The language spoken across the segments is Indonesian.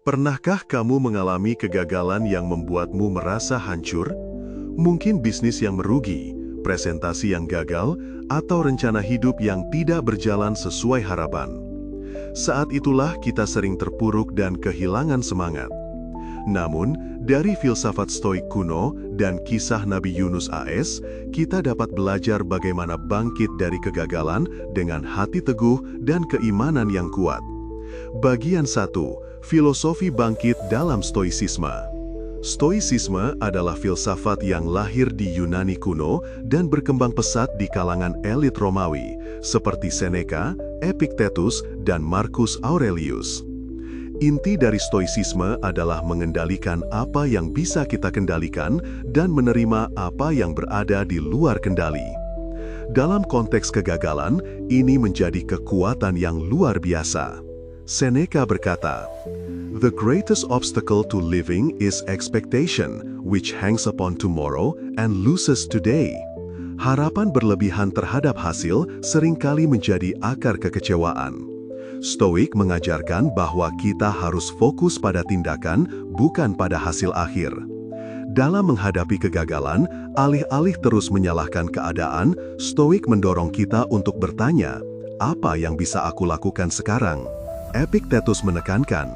Pernahkah kamu mengalami kegagalan yang membuatmu merasa hancur? Mungkin bisnis yang merugi, presentasi yang gagal, atau rencana hidup yang tidak berjalan sesuai harapan. Saat itulah kita sering terpuruk dan kehilangan semangat. Namun, dari filsafat Stoik kuno dan kisah Nabi Yunus AS, kita dapat belajar bagaimana bangkit dari kegagalan dengan hati teguh dan keimanan yang kuat. Bagian 1. Filosofi bangkit dalam Stoicisme. Stoicisme adalah filsafat yang lahir di Yunani kuno dan berkembang pesat di kalangan elit Romawi, seperti Seneca, Epictetus, dan Marcus Aurelius. Inti dari Stoicisme adalah mengendalikan apa yang bisa kita kendalikan dan menerima apa yang berada di luar kendali. Dalam konteks kegagalan, ini menjadi kekuatan yang luar biasa. Seneca berkata, "The greatest obstacle to living is expectation, which hangs upon tomorrow and loses today." Harapan berlebihan terhadap hasil seringkali menjadi akar kekecewaan. Stoik mengajarkan bahwa kita harus fokus pada tindakan, bukan pada hasil akhir. Dalam menghadapi kegagalan, alih-alih terus menyalahkan keadaan, Stoik mendorong kita untuk bertanya, apa yang bisa aku lakukan sekarang? Epictetus menekankan,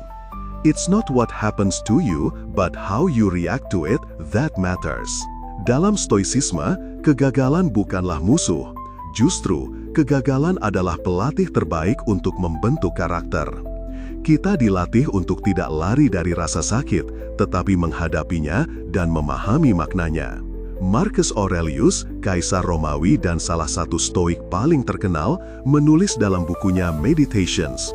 "It's not what happens to you, but how you react to it that matters." Dalam Stoicisme, kegagalan bukanlah musuh. Justru, kegagalan adalah pelatih terbaik untuk membentuk karakter. Kita dilatih untuk tidak lari dari rasa sakit, tetapi menghadapinya dan memahami maknanya. Marcus Aurelius, kaisar Romawi dan salah satu Stoik paling terkenal, menulis dalam bukunya Meditations,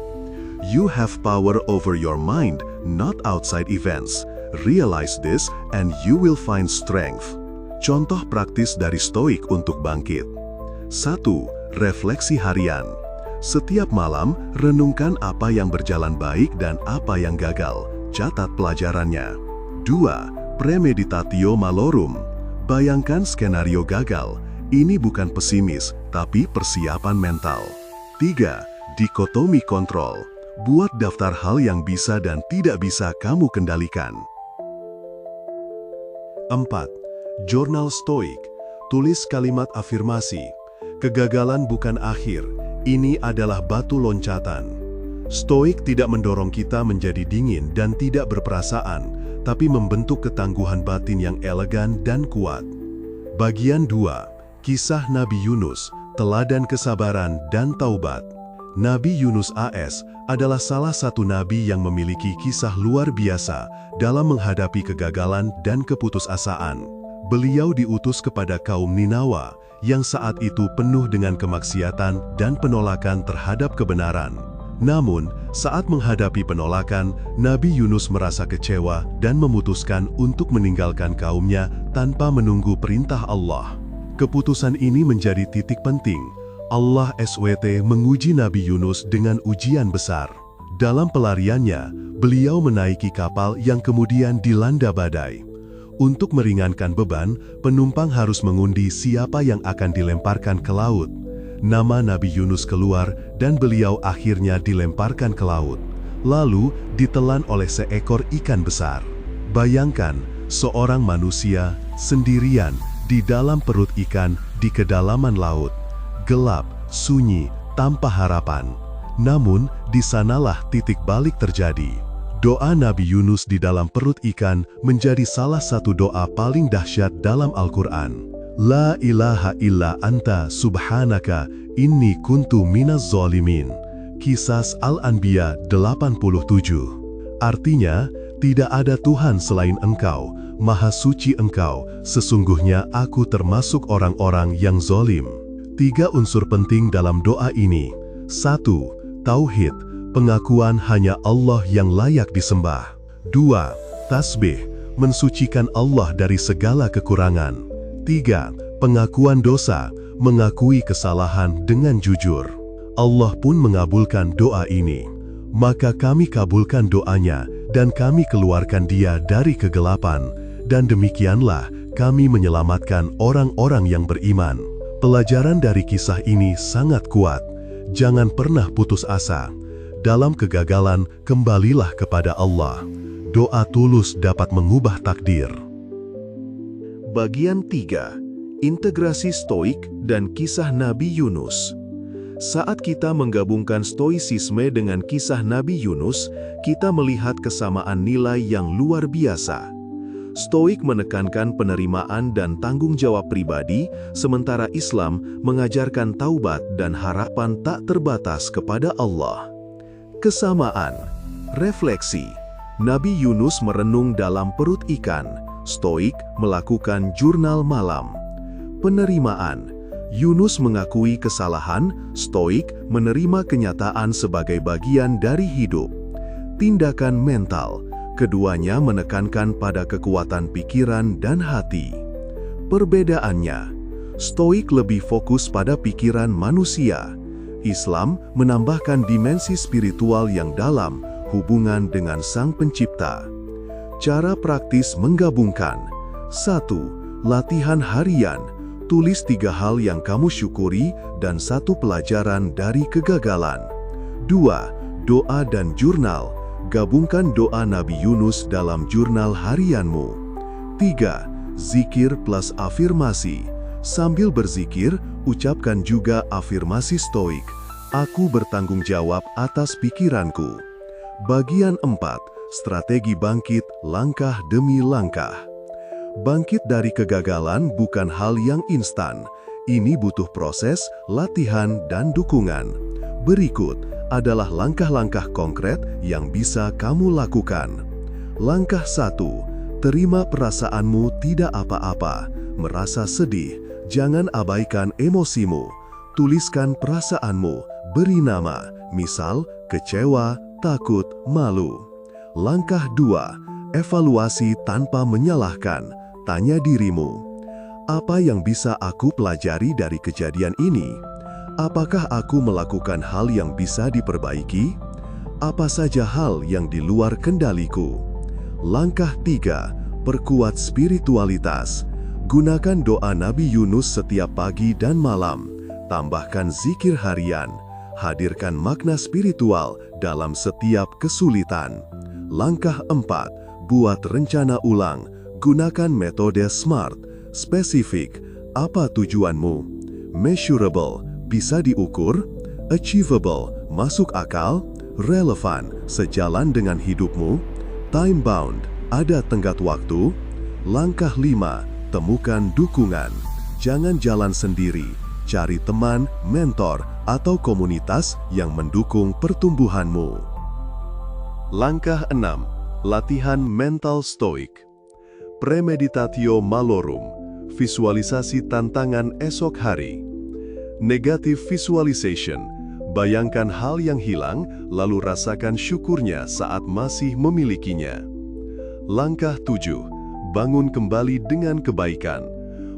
"You have power over your mind, not outside events. Realize this and you will find strength." Contoh praktis dari Stoik untuk bangkit. 1. Refleksi harian. Setiap malam, renungkan apa yang berjalan baik dan apa yang gagal. Catat pelajarannya. 2. Premeditatio malorum. Bayangkan skenario gagal. Ini bukan pesimis, tapi persiapan mental. 3. Dikotomi kontrol. Buat daftar hal yang bisa dan tidak bisa kamu kendalikan. 4. Jurnal Stoik. Tulis kalimat afirmasi. Kegagalan bukan akhir, ini adalah batu loncatan. Stoik tidak mendorong kita menjadi dingin dan tidak berperasaan, tapi membentuk ketangguhan batin yang elegan dan kuat. Bagian 2. Kisah Nabi Yunus, teladan kesabaran dan taubat. Nabi Yunus AS adalah salah satu nabi yang memiliki kisah luar biasa dalam menghadapi kegagalan dan keputusasaan. Beliau diutus kepada kaum Ninawa yang saat itu penuh dengan kemaksiatan dan penolakan terhadap kebenaran. Namun, saat menghadapi penolakan, Nabi Yunus merasa kecewa dan memutuskan untuk meninggalkan kaumnya tanpa menunggu perintah Allah. Keputusan ini menjadi titik penting. Allah SWT menguji Nabi Yunus dengan ujian besar. Dalam pelariannya, beliau menaiki kapal yang kemudian dilanda badai. Untuk meringankan beban, penumpang harus mengundi siapa yang akan dilemparkan ke laut. Nama Nabi Yunus keluar dan beliau akhirnya dilemparkan ke laut. Lalu ditelan oleh seekor ikan besar. Bayangkan, seorang manusia sendirian di dalam perut ikan di kedalaman laut. Gelap, sunyi, tanpa harapan. Namun, di sanalah titik balik terjadi. Doa Nabi Yunus di dalam perut ikan menjadi salah satu doa paling dahsyat dalam Al-Quran. La ilaha illa anta subhanaka inni kuntu minaz zalimin. Qisas Al-Anbiya 87. Artinya, tidak ada Tuhan selain Engkau, Maha Suci Engkau, sesungguhnya aku termasuk orang-orang yang zalim. 3 unsur penting dalam doa ini. 1. Tauhid, pengakuan hanya Allah yang layak disembah. 2. Tasbih, mensucikan Allah dari segala kekurangan. 3. Pengakuan dosa, mengakui kesalahan dengan jujur. Allah pun mengabulkan doa ini. Maka kami kabulkan doanya dan kami keluarkan dia dari kegelapan, dan demikianlah kami menyelamatkan orang-orang yang beriman. Pelajaran dari kisah ini sangat kuat. Jangan pernah putus asa. Dalam kegagalan, kembalilah kepada Allah. Doa tulus dapat mengubah takdir. Bagian 3. Integrasi Stoik dan kisah Nabi Yunus. Saat kita menggabungkan stoisisme dengan kisah Nabi Yunus, kita melihat kesamaan nilai yang luar biasa. Stoik menekankan penerimaan dan tanggung jawab pribadi, sementara Islam mengajarkan taubat dan harapan tak terbatas kepada Allah. Kesamaan. Refleksi. Nabi Yunus merenung dalam perut ikan, Stoik melakukan jurnal malam. Penerimaan. Yunus mengakui kesalahan, Stoik menerima kenyataan sebagai bagian dari hidup. Tindakan mental. Keduanya menekankan pada kekuatan pikiran dan hati. Perbedaannya. Stoik lebih fokus pada pikiran manusia. Islam menambahkan dimensi spiritual yang dalam, hubungan dengan Sang Pencipta. Cara praktis menggabungkan. 1. Latihan harian. Tulis 3 hal yang kamu syukuri dan 1 pelajaran dari kegagalan. 2. Doa dan jurnal. Gabungkan doa Nabi Yunus dalam jurnal harianmu. 3. Zikir plus afirmasi. Sambil berzikir, ucapkan juga afirmasi Stoik. Aku bertanggung jawab atas pikiranku. Bagian 4. Strategi bangkit langkah demi langkah. Bangkit dari kegagalan bukan hal yang instan. Ini butuh proses, latihan, dan dukungan. Berikut adalah langkah-langkah konkret yang bisa kamu lakukan. Langkah 1. Terima perasaanmu tidak apa-apa. Merasa sedih, jangan abaikan emosimu. Tuliskan perasaanmu, beri nama, misal kecewa, takut, malu. Langkah 2. Evaluasi tanpa menyalahkan. Tanya dirimu, apa yang bisa aku pelajari dari kejadian ini? Apakah aku melakukan hal yang bisa diperbaiki? Apa saja hal yang di luar kendaliku? Langkah 3. Perkuat spiritualitas. Gunakan doa Nabi Yunus setiap pagi dan malam. Tambahkan zikir harian. Hadirkan makna spiritual dalam setiap kesulitan. Langkah 4. Buat rencana ulang. Gunakan metode SMART. Spesifik. Apa tujuanmu? Measurable. Bisa diukur. Achievable. Masuk akal. Relevan. Sejalan dengan hidupmu. Time bound. Ada tenggat waktu. Langkah 5. Temukan dukungan. Jangan jalan sendiri. Cari teman, mentor, atau komunitas yang mendukung pertumbuhanmu. Langkah 6. Latihan mental stoik. Premeditatio malorum. Visualisasi tantangan esok hari. Negative visualization. Bayangkan hal yang hilang, lalu rasakan syukurnya saat masih memilikinya. Langkah 7. Bangun kembali dengan kebaikan.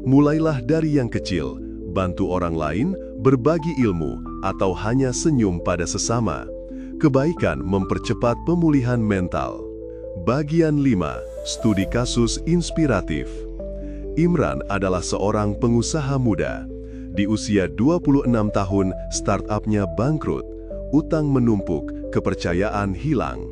Mulailah dari yang kecil. Bantu orang lain, berbagi ilmu, atau hanya senyum pada sesama. Kebaikan mempercepat pemulihan mental. Bagian 5. Studi kasus inspiratif. Imran adalah seorang pengusaha muda. Di usia 26 tahun, startupnya bangkrut. Utang menumpuk, kepercayaan hilang.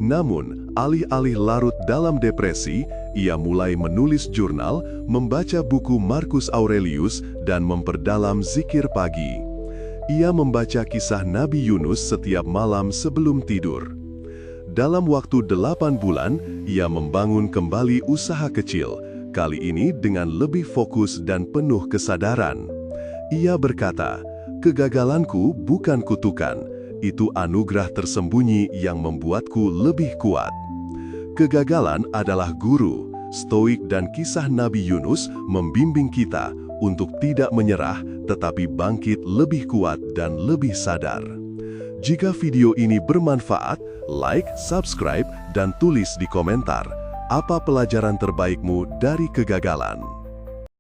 Namun, alih-alih larut dalam depresi, ia mulai menulis jurnal, membaca buku Marcus Aurelius, dan memperdalam zikir pagi. Ia membaca kisah Nabi Yunus setiap malam sebelum tidur. Dalam waktu 8 bulan, ia membangun kembali usaha kecil, kali ini dengan lebih fokus dan penuh kesadaran. Ia berkata, "Kegagalanku bukan kutukan, itu anugerah tersembunyi yang membuatku lebih kuat." Kegagalan adalah guru. Stoik dan kisah Nabi Yunus membimbing kita untuk tidak menyerah, tetapi bangkit lebih kuat dan lebih sadar. Jika video ini bermanfaat, like, subscribe, dan tulis di komentar apa pelajaran terbaikmu dari kegagalan.